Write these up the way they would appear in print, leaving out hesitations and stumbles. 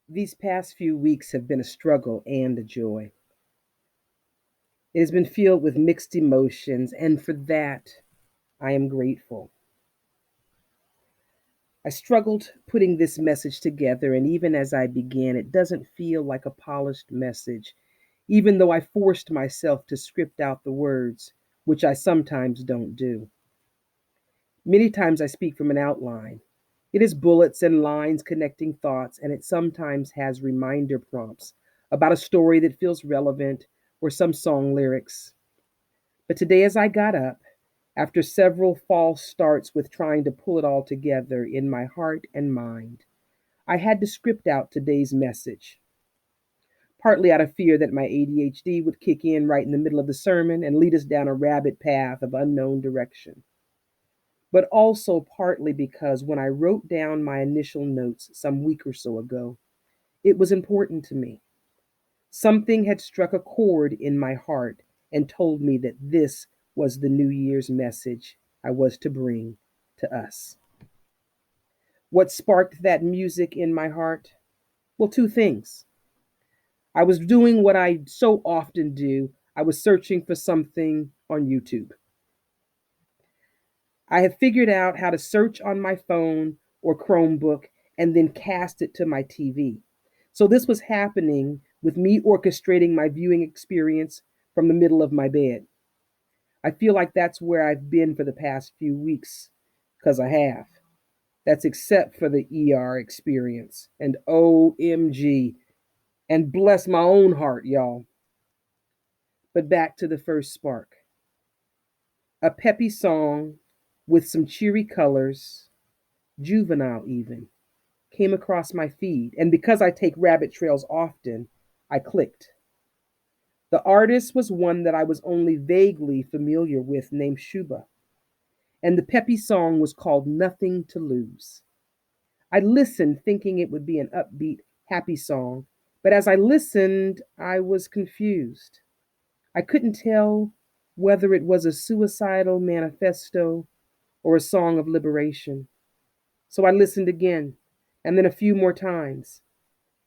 These past few weeks have been a struggle and a joy. It has been filled with mixed emotions, and for that, I am grateful. I struggled putting this message together, and even as I began, it doesn't feel like a polished message, even though I forced myself to script out the words, which I sometimes don't do. Many times I speak from an outline. It is bullets and lines connecting thoughts, and it sometimes has reminder prompts about a story that feels relevant or some song lyrics. But today, as I got up, after several false starts with trying to pull it all together in my heart and mind, I had to script out today's message, partly out of fear that my ADHD would kick in right in the middle of the sermon and lead us down a rabbit path of unknown direction, but also partly because when I wrote down my initial notes some week or so ago, it was important to me. Something had struck a chord in my heart and told me that this was the New Year's message I was to bring to us. What sparked that music in my heart? Well, two things. I was doing what I so often do. I was searching for something on YouTube. I have figured out how to search on my phone or Chromebook and then cast it to my TV. So this was happening with me orchestrating my viewing experience from the middle of my bed. I feel like that's where I've been for the past few weeks, because I have. That's except for the ER experience. And OMG. And bless my own heart, y'all. But back to the first spark. A peppy song with some cheery colors, juvenile even, came across my feed. And because I take rabbit trails often, I clicked. The artist was one that I was only vaguely familiar with, named Shuba. And the peppy song was called Nothing to Lose. I listened thinking it would be an upbeat, happy song, but as I listened, I was confused. I couldn't tell whether it was a suicidal manifesto or a song of liberation. So I listened again, and then a few more times.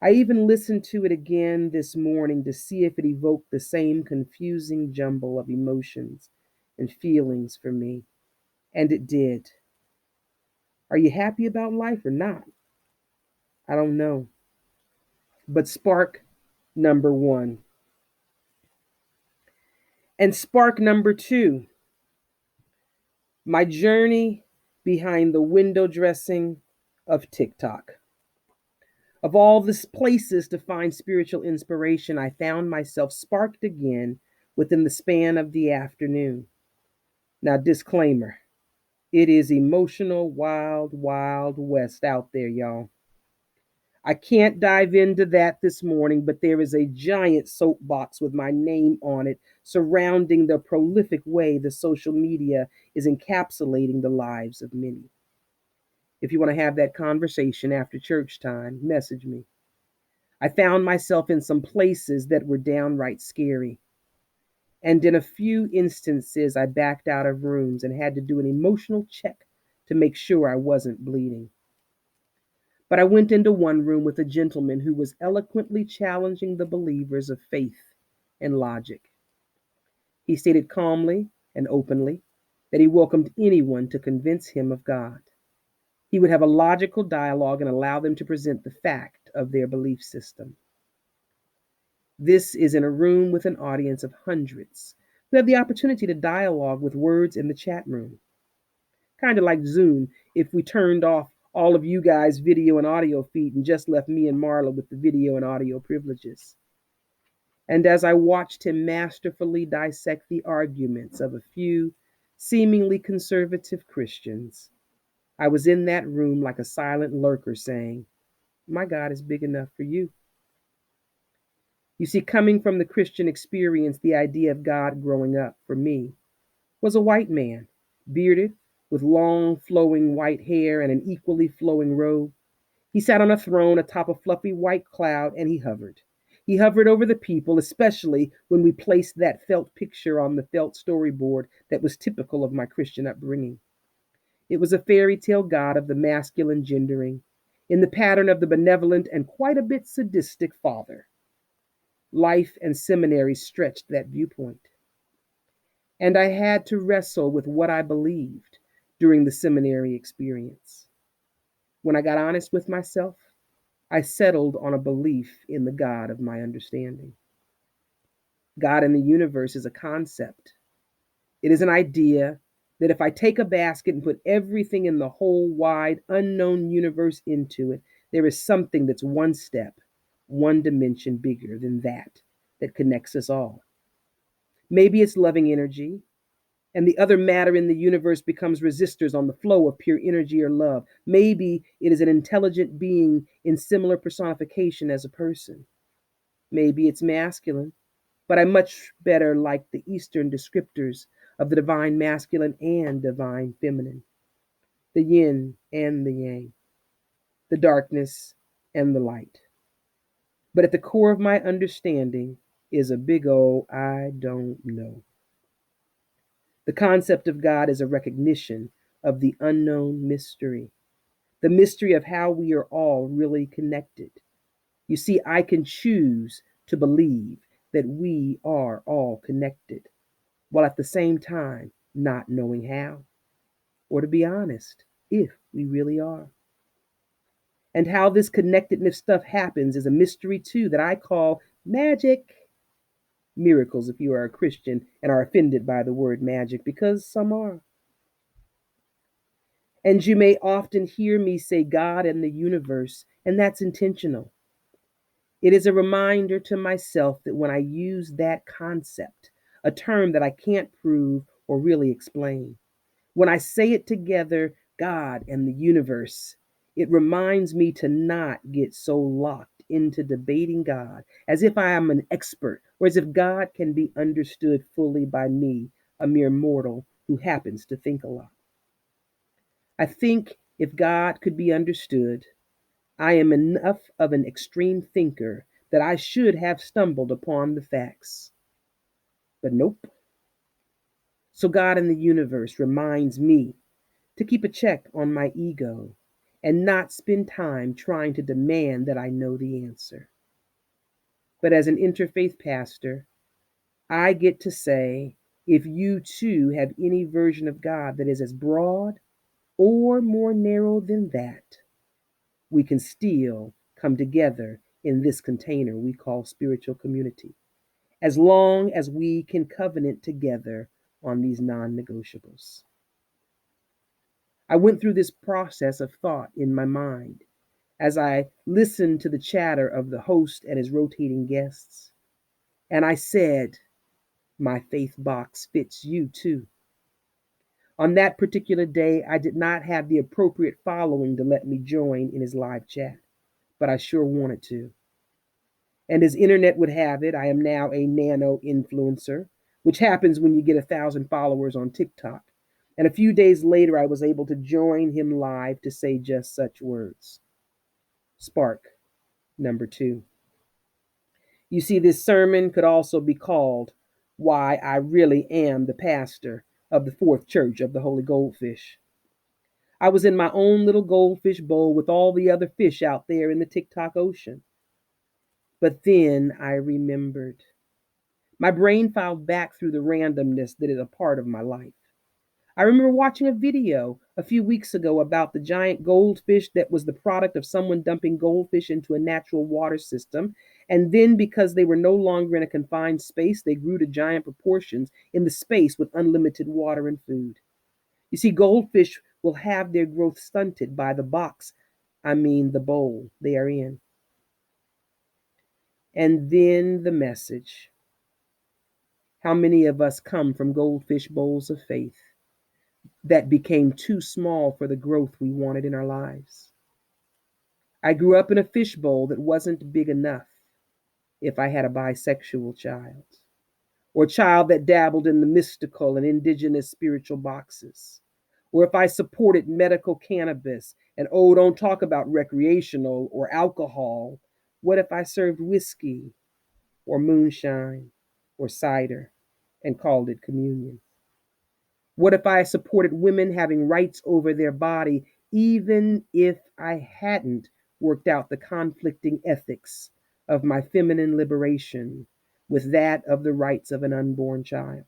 I even listened to it again this morning to see if it evoked the same confusing jumble of emotions and feelings for me. And it did. Are you happy about life or not? I don't know. But spark number one. And spark number two, my journey behind the window dressing of TikTok. Of all the places to find spiritual inspiration, I found myself sparked again within the span of the afternoon. Now, disclaimer, it is emotional, wild, wild west out there, y'all. I can't dive into that this morning, but there is a giant soapbox with my name on it surrounding the prolific way the social media is encapsulating the lives of many. If you want to have that conversation after church time, message me. I found myself in some places that were downright scary. And in a few instances, I backed out of rooms and had to do an emotional check to make sure I wasn't bleeding. But I went into one room with a gentleman who was eloquently challenging the believers of faith and logic. He stated calmly and openly that he welcomed anyone to convince him of God. He would have a logical dialogue and allow them to present the fact of their belief system. This is in a room with an audience of hundreds who have the opportunity to dialogue with words in the chat room. Kind of like Zoom if we turned off all of you guys' video and audio feed and just left me and Marla with the video and audio privileges. And as I watched him masterfully dissect the arguments of a few seemingly conservative Christians, I was in that room like a silent lurker saying, my God is big enough for you. You see, coming from the Christian experience, the idea of God growing up for me was a white man, bearded, with long flowing white hair and an equally flowing robe. He sat on a throne atop a fluffy white cloud and he hovered. He hovered over the people, especially when we placed that felt picture on the felt storyboard that was typical of my Christian upbringing. It was a fairy tale god of the masculine gendering. in the pattern of the benevolent and quite a bit sadistic father. Life and seminary stretched that viewpoint. And I had to wrestle with what I believed during the seminary experience. When I got honest with myself, I settled on a belief in the God of my understanding. God in the universe is a concept. It is an idea that if I take a basket and put everything in the whole wide, unknown universe into it, there is something that's one step, one dimension bigger than that connects us all. Maybe it's loving energy, and the other matter in the universe becomes resistors on the flow of pure energy or love. Maybe it is an intelligent being in similar personification as a person. Maybe it's masculine, but I much better like the Eastern descriptors of the divine masculine and divine feminine, the yin and the yang, the darkness and the light. But at the core of my understanding is a big old I don't know. The concept of God is a recognition of the unknown mystery, the mystery of how we are all really connected. You see, I can choose to believe that we are all connected, while at the same time not knowing how, or to be honest, if we really are. And how this connectedness stuff happens is a mystery too that I call magic. Miracles, if you are a Christian and are offended by the word magic, because some are. And you may often hear me say God and the universe, and that's intentional. It is a reminder to myself that when I use that concept, a term that I can't prove or really explain, when I say it together, God and the universe, it reminds me to not get so locked into debating God as if I am an expert or as if God can be understood fully by me, a mere mortal who happens to think a lot. I think if God could be understood, I am enough of an extreme thinker that I should have stumbled upon the facts. But nope. So God in the universe reminds me to keep a check on my ego and not spend time trying to demand that I know the answer. But as an interfaith pastor, I get to say, if you too have any version of God that is as broad or more narrow than that, we can still come together in this container we call spiritual community, as long as we can covenant together on these non-negotiables. I went through this process of thought in my mind as I listened to the chatter of the host and his rotating guests. And I said, my faith box fits you too. On that particular day, I did not have the appropriate following to let me join in his live chat, but I sure wanted to. And as internet would have it, I am now a nano influencer, which happens when you get 1,000 followers on TikTok. And a few days later, I was able to join him live to say just such words. Spark number 2. You see, this sermon could also be called Why I Really Am the Pastor of the Fourth Church of the Holy Goldfish. I was in my own little goldfish bowl with all the other fish out there in the TikTok ocean. But then I remembered. My brain filed back through the randomness that is a part of my life. I remember watching a video a few weeks ago about the giant goldfish that was the product of someone dumping goldfish into a natural water system. And then, because they were no longer in a confined space, they grew to giant proportions in the space with unlimited water and food. You see, goldfish will have their growth stunted by the the bowl they are in. And then the message. How many of us come from goldfish bowls of faith that became too small for the growth we wanted in our lives? I grew up in a fishbowl that wasn't big enough if I had a bisexual child, or a child that dabbled in the mystical and indigenous spiritual boxes, or if I supported medical cannabis and, oh, don't talk about recreational or alcohol. What if I served whiskey or moonshine or cider and called it communion? What if I supported women having rights over their body, even if I hadn't worked out the conflicting ethics of my feminine liberation with that of the rights of an unborn child.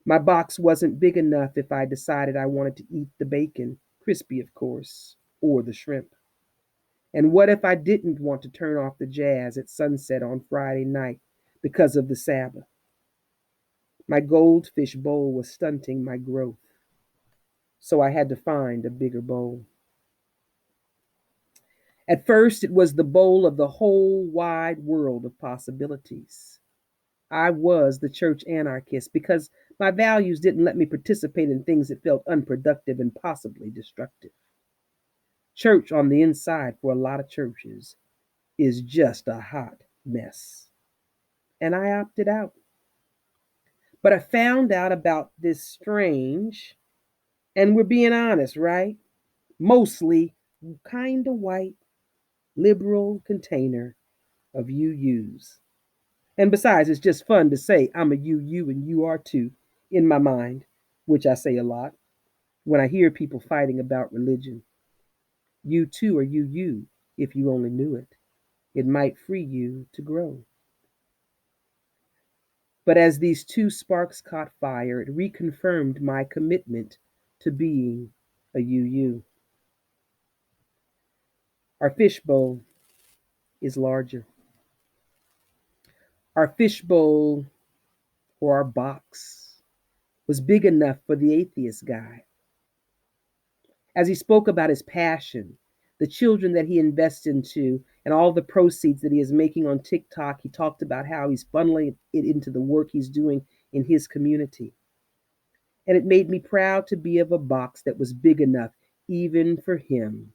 My box wasn't big enough if I decided I wanted to eat the bacon, crispy of course, or the shrimp. And what if I didn't want to turn off the jazz at sunset on Friday night because of the Sabbath? My goldfish bowl was stunting my growth, so I had to find a bigger bowl. At first, it was the bowl of the whole wide world of possibilities. I was the church anarchist because my values didn't let me participate in things that felt unproductive and possibly destructive. Church on the inside for a lot of churches is just a hot mess. And I opted out. But I found out about this strange, and we're being honest, right? Mostly kind of white, liberal container of UUs. And besides, it's just fun to say I'm a UU and you are too in my mind, which I say a lot when I hear people fighting about religion. You too are UU if you only knew it. It might free you to grow. But as these two sparks caught fire, it reconfirmed my commitment to being a UU. Our fishbowl is larger. Our fishbowl, or our box, was big enough for the atheist guy. As he spoke about his passion, the children that he invests into, and all the proceeds that he is making on TikTok, he talked about how he's funneling it into the work he's doing in his community. And it made me proud to be of a box that was big enough even for him,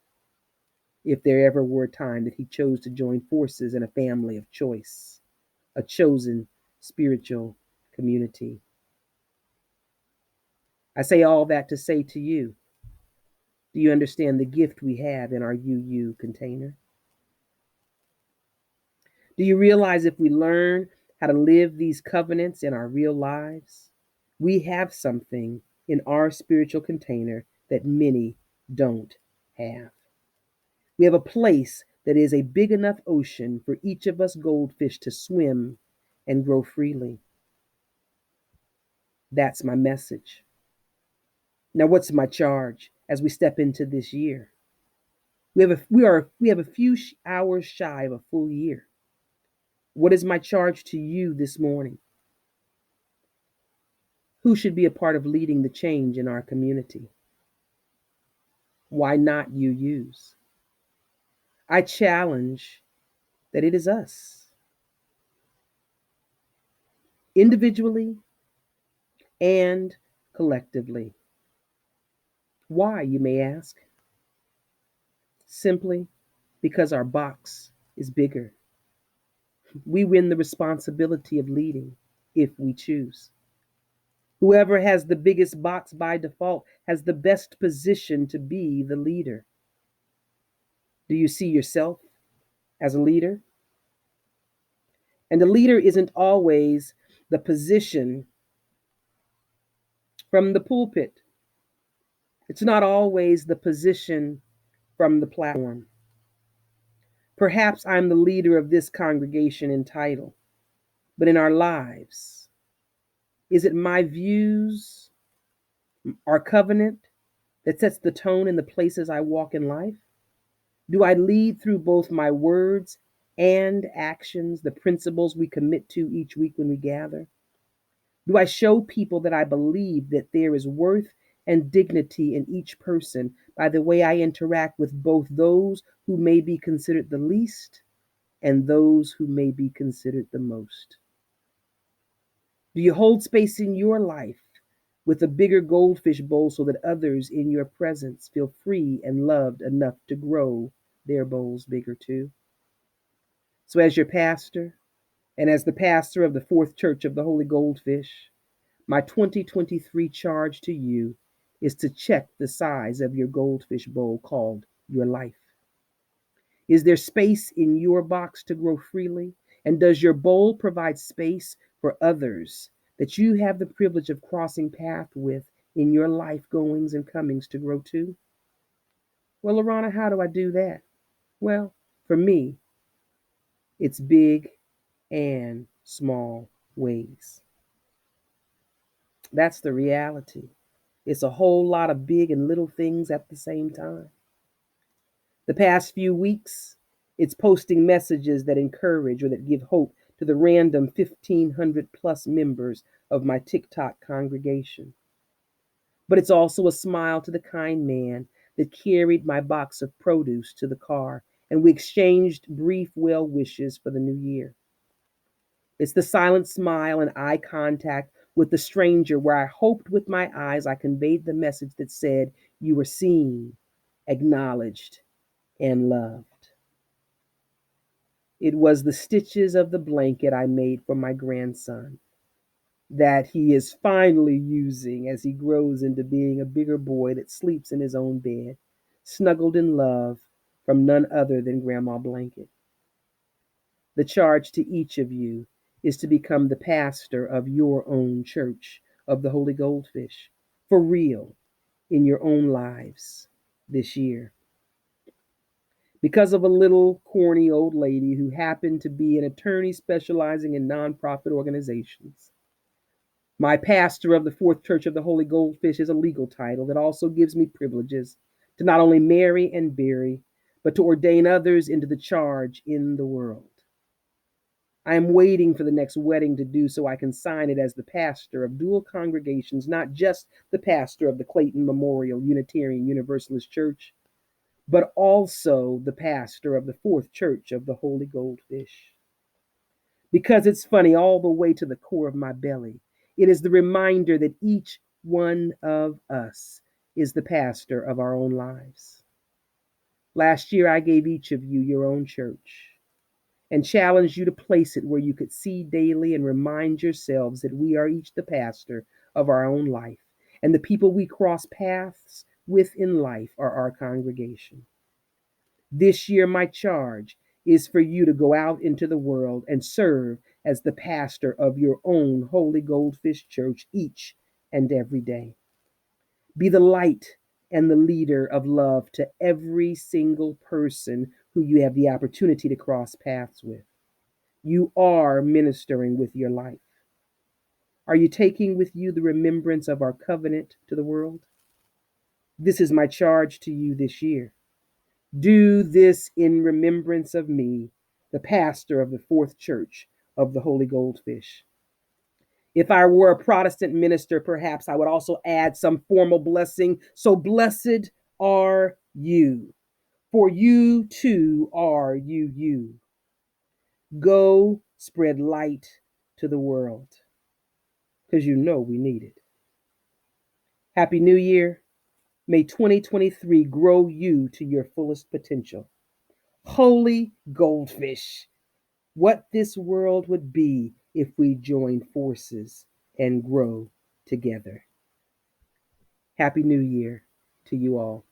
if there ever were a time that he chose to join forces in a family of choice, a chosen spiritual community. I say all that to say to you, do you understand the gift we have in our UU container? Do you realize if we learn how to live these covenants in our real lives, we have something in our spiritual container that many don't have? We have a place that is a big enough ocean for each of us goldfish to swim and grow freely. That's my message. Now, what's my charge as we step into this year? We have a few hours shy of a full year. What is my charge to you this morning? Who should be a part of leading the change in our community? Why not UUs? I challenge that it is us, individually and collectively. Why, you may ask? Simply because our box is bigger. We win the responsibility of leading if we choose. Whoever has the biggest box by default has the best position to be the leader. Do you see yourself as a leader? And the leader isn't always the position from the pulpit. It's not always the position from the platform. Perhaps I'm the leader of this congregation in title, but in our lives, is it my views, our covenant, that sets the tone in the places I walk in life? Do I lead through both my words and actions, the principles we commit to each week when we gather? Do I show people that I believe that there is worth and dignity in each person by the way I interact with both those who may be considered the least and those who may be considered the most? Do you hold space in your life with a bigger goldfish bowl so that others in your presence feel free and loved enough to grow their bowls bigger too? So, as your pastor and as the pastor of the Fourth Church of the Holy Goldfish, my 2023 charge to you is to check the size of your goldfish bowl called your life. Is there space in your box to grow freely? And does your bowl provide space for others that you have the privilege of crossing path with in your life goings and comings to grow too? Well, LaRahna, how do I do that? Well, for me, it's big and small ways. That's the reality. It's a whole lot of big and little things at the same time. The past few weeks, it's posting messages that encourage or that give hope to the random 1,500 plus members of my TikTok congregation. But it's also a smile to the kind man that carried my box of produce to the car, and we exchanged brief well wishes for the new year. It's the silent smile and eye contact with the stranger where I hoped with my eyes I conveyed the message that said, "You were seen, acknowledged, and loved." It was the stitches of the blanket I made for my grandson that he is finally using as he grows into being a bigger boy that sleeps in his own bed, snuggled in love from none other than Grandma Blanket. The charge to each of you is to become the pastor of your own church of the Holy Goldfish, for real, in your own lives this year. Because of a little corny old lady who happened to be an attorney specializing in nonprofit organizations. My pastor of the Fourth Church of the Holy Goldfish is a legal title that also gives me privileges to not only marry and bury, but to ordain others into the charge in the world. I am waiting for the next wedding to do so I can sign it as the pastor of dual congregations, not just the pastor of the Clayton Memorial Unitarian Universalist Church, but also the pastor of the Fourth Church of the Holy Goldfish. Because it's funny all the way to the core of my belly. It is the reminder that each one of us is the pastor of our own lives. Last year, I gave each of you your own church and challenged you to place it where you could see daily and remind yourselves that we are each the pastor of our own life, and the people we cross paths with in life are our congregation. This year, my charge is for you to go out into the world and serve as the pastor of your own Holy Goldfish Church each and every day. Be the light and the leader of love to every single person who you have the opportunity to cross paths with. You are ministering with your life. Are you taking with you the remembrance of our covenant to the world? This is my charge to you this year. Do this in remembrance of me, the pastor of the Fourth Church of the Holy Goldfish. If I were a Protestant minister, perhaps I would also add some formal blessing. So blessed are you, for you too are you. Go spread light to the world, because you know we need it. Happy New Year. May 2023 grow you to your fullest potential. Holy Goldfish, what this world would be if we joined forces and grow together. Happy New Year to you all.